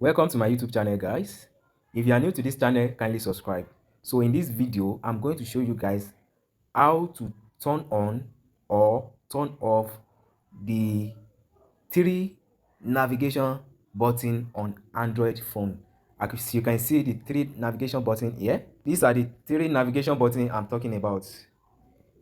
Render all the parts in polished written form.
Welcome to my YouTube channel, guys. If you are new to this channel, kindly subscribe. So in this video, I'm going to show you guys how to turn on or turn off the three navigation button on Android phone. As you can see the three navigation button here. These are the three navigation buttons I'm talking about.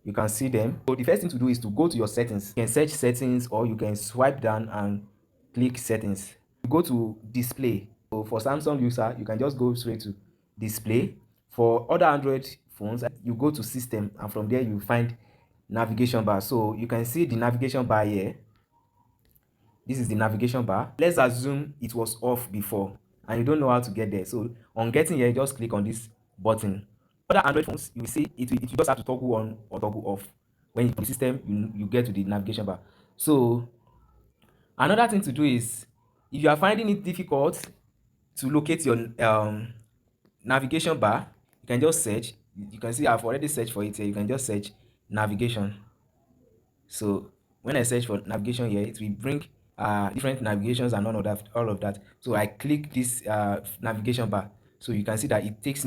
You can see them. So the first thing to do is to go to your settings. You can search settings or you can swipe down and click settings. You go to display. So for Samsung user, you can just go straight to display. For other Android phones, you go to system and from there you find navigation bar. So you can see the navigation bar here. This is the navigation bar. Let's assume it was off before and you don't know how to get there. So on getting here, just click on this button. Other Android phones, you will see it will just have to toggle on or toggle off. When you the system, you get to the navigation bar. So another thing to do is, if you are finding it difficult to locate your navigation bar, you can just search. You can see I've already searched for it here. You can just search navigation. So when I search for navigation here, it will bring different navigations and all of that. So I click this navigation bar. So you can see that it brings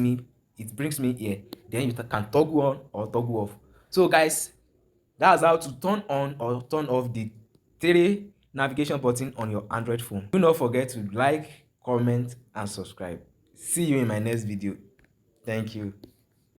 me here. Then you can toggle on or toggle off. So guys, that's how to turn on or turn off the three navigation button on your Android phone. Do not forget to like, comment, and subscribe. See you in my next video. Thank you.